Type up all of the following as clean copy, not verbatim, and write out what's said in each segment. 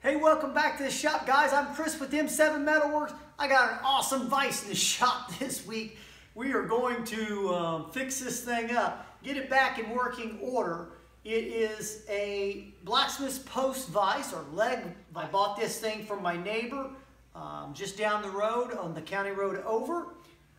Hey, welcome back to the shop, guys. I'm Chris with M7 Metalworks. I got an awesome vise in the shop this week. We are going to fix this thing up, get it back in working order. It is a blacksmith's post vise or leg. I bought this thing from my neighbor just down the road on the county road over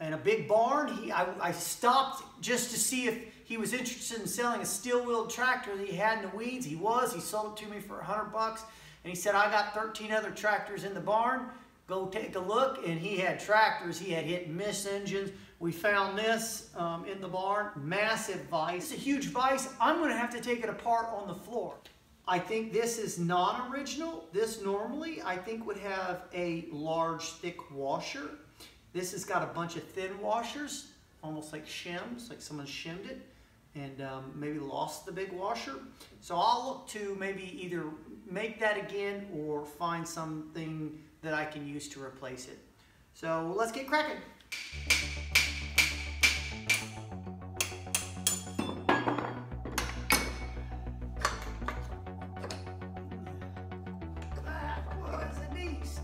in a big barn. I stopped just to see if he was interested in selling a steel-wheeled tractor that he had in the weeds. He was. He sold it to me for $100. And he said, I got 13 other tractors in the barn. Go take a look. And he had tractors. He had hit and miss engines. We found this in the barn. Massive vise. It's a huge vise. I'm going to have to take it apart on the floor. I think this is non-original. This normally, I think, would have a large, thick washer. This has got a bunch of thin washers, almost like shims, like someone shimmed it and maybe lost the big washer. So I'll look to maybe either make that again or find something that I can use to replace it. So let's get cracking. That was a beast.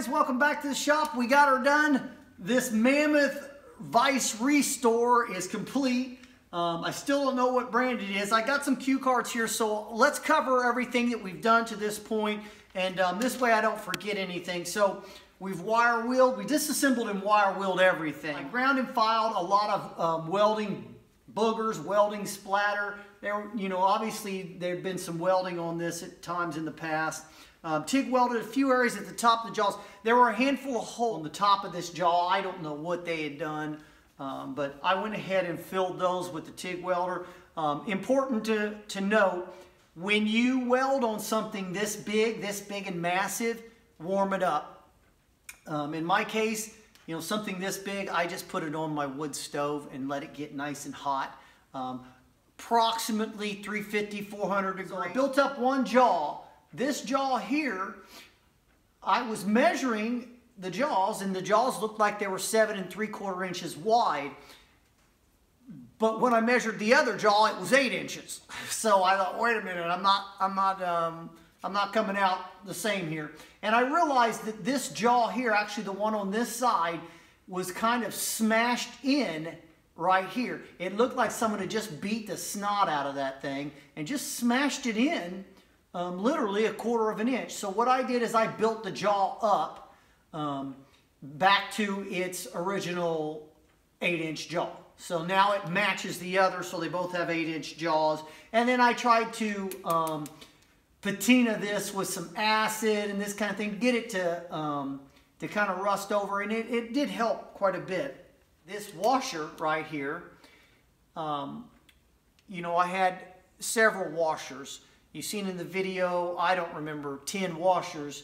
guys, welcome back to the shop. We got her done. This mammoth Vise restore is complete. I still don't know what brand it is. I got some cue cards here, so let's cover everything that we've done to this point, and this way I don't forget anything. So we've wire wheeled, we disassembled and wire wheeled everything. I ground and filed a lot of welding boogers, welding splatter. There, you know, obviously there'd been some welding on this at times in the past. TIG welded a few areas at the top of the jaws. There were a handful of holes on the top of this jaw. I don't know what they had done, but I went ahead and filled those with the TIG welder. Important to note, when you weld on something this big and massive, warm it up. In my case, you know, something this big, I just put it on my wood stove and let it get nice and hot. Approximately 350, 400 degrees. So I built up one jaw. This jaw here, I was measuring the jaws, and the jaws looked like they were 7 3/4 inches wide. But when I measured the other jaw, it was 8 inches. So I thought, wait a minute, I'm not coming out the same here. And I realized that this jaw here, actually the one on this side, was kind of smashed in right here. It looked like someone had just beat the snot out of that thing and just smashed it in. Literally 1/4 inch. So what I did is I built the jaw up back to its original 8-inch jaw. So now it matches the other, so they both have 8-inch jaws. And then I tried to patina this with some acid and this kind of thing, get it to kind of rust over, and it did help quite a bit. This washer right here, you know, I had several washers. You've seen in the video, I don't remember, 10 washers,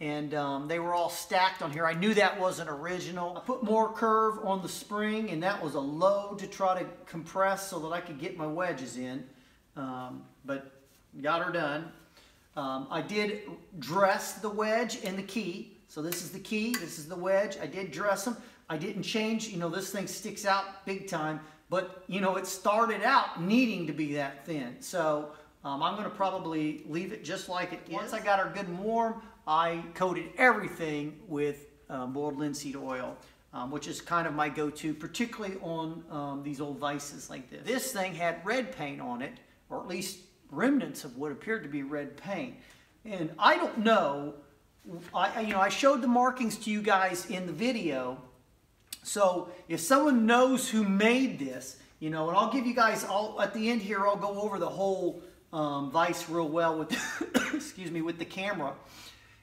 and they were all stacked on here. I knew that wasn't original. I put more curve on the spring, and that was a load to try to compress so that I could get my wedges in, but got her done. I did dress the wedge and the key. So this is the key, this is the wedge. I did dress them. I didn't change, you know, this thing sticks out big time, but you know, it started out needing to be that thin. So I'm going to probably leave it just like it is. Once I got her good and warm, I coated everything with boiled linseed oil, which is kind of my go-to, particularly on these old Vises like this. This thing had red paint on it, or at least remnants of what appeared to be red paint. And I don't know, I showed the markings to you guys in the video, so if someone knows who made this, you know, and I'll give you guys, at the end here, I'll go over the whole Vise real well with, excuse me, with the camera.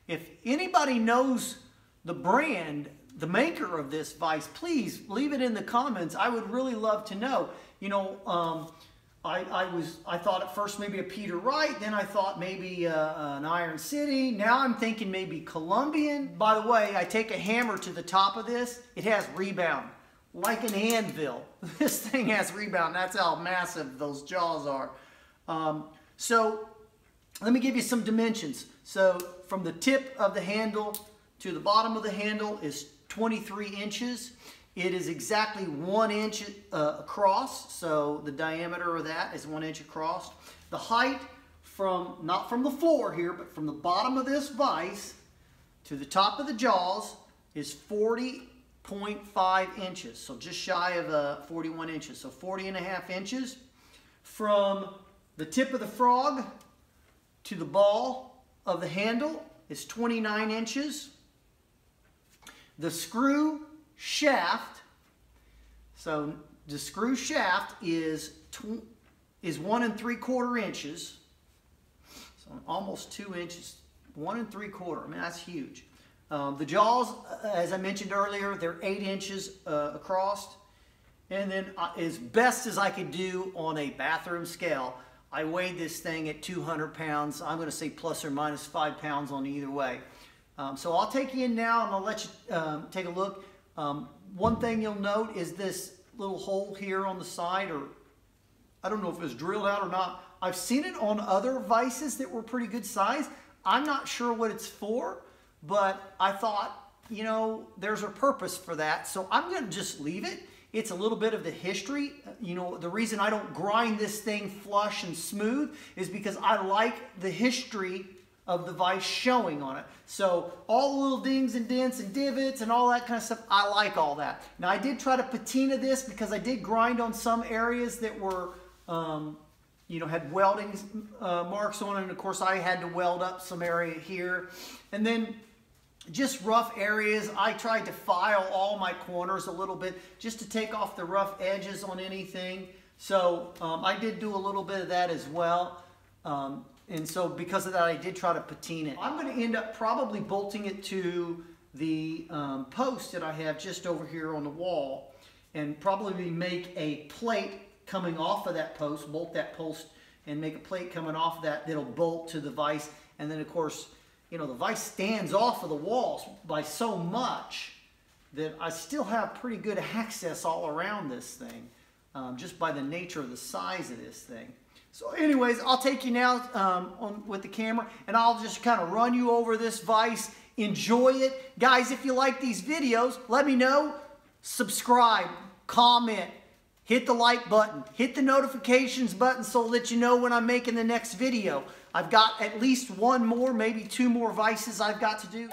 If anybody knows the brand, the maker of this Vise, please leave it in the comments. I would really love to know. You know, I thought at first maybe a Peter Wright, then I thought maybe an Iron City. Now I'm thinking maybe Colombian. By the way, I take a hammer to the top of this. It has rebound, like an anvil. This thing has rebound. That's how massive those jaws are. So let me give you some dimensions. So from the tip of the handle to the bottom of the handle is 23 inches. It is exactly 1 inch across, so the diameter of that is 1 inch across. The height from, not from the floor here, but from the bottom of this vise to the top of the jaws is 40.5 inches, so just shy of 41 inches, so 40.5 inches. From the tip of the frog to the ball of the handle is 29 inches. The screw shaft, so the screw shaft is 1 3/4 inches, so almost 2 inches, 1 3/4. I mean, that's huge. The jaws, as I mentioned earlier, they're 8 inches across. And then as best as I could do on a bathroom scale, I weighed this thing at 200 pounds. I'm going to say plus or minus 5 pounds on either way. So I'll take you in now and I'll let you take a look. One thing you'll note is this little hole here on the side, or I don't know if it was drilled out or not. I've seen it on other Vises that were pretty good size. I'm not sure what it's for, but I thought, you know, there's a purpose for that. So I'm going to just leave it. It's a little bit of the history. You know, the reason I don't grind this thing flush and smooth is because I like the history of the vise showing on it. So all the little dings and dents and divots and all that kind of stuff, I like all that. Now I did try to patina this because I did grind on some areas that were, you know, had welding marks on it. And of course I had to weld up some area here. And then just rough areas, I tried to file all my corners a little bit just to take off the rough edges on anything. So I did do a little bit of that as well. And so because of that, I did try to patina it. I'm going to end up probably bolting it to the post that I have just over here on the wall, and probably make a plate coming off of that post, bolt that post and make a plate coming off of that that'll bolt to the vise. And then of course, you know, the vise stands off of the walls by so much that I still have pretty good access all around this thing, just by the nature of the size of this thing. So anyways, I'll take you now with the camera, and I'll just kind of run you over this vise. Enjoy it. Guys, if you like these videos, let me know. Subscribe, comment, hit the like button, hit the notifications button so that you know when I'm making the next video. I've got at least one more, maybe two more vises I've got to do.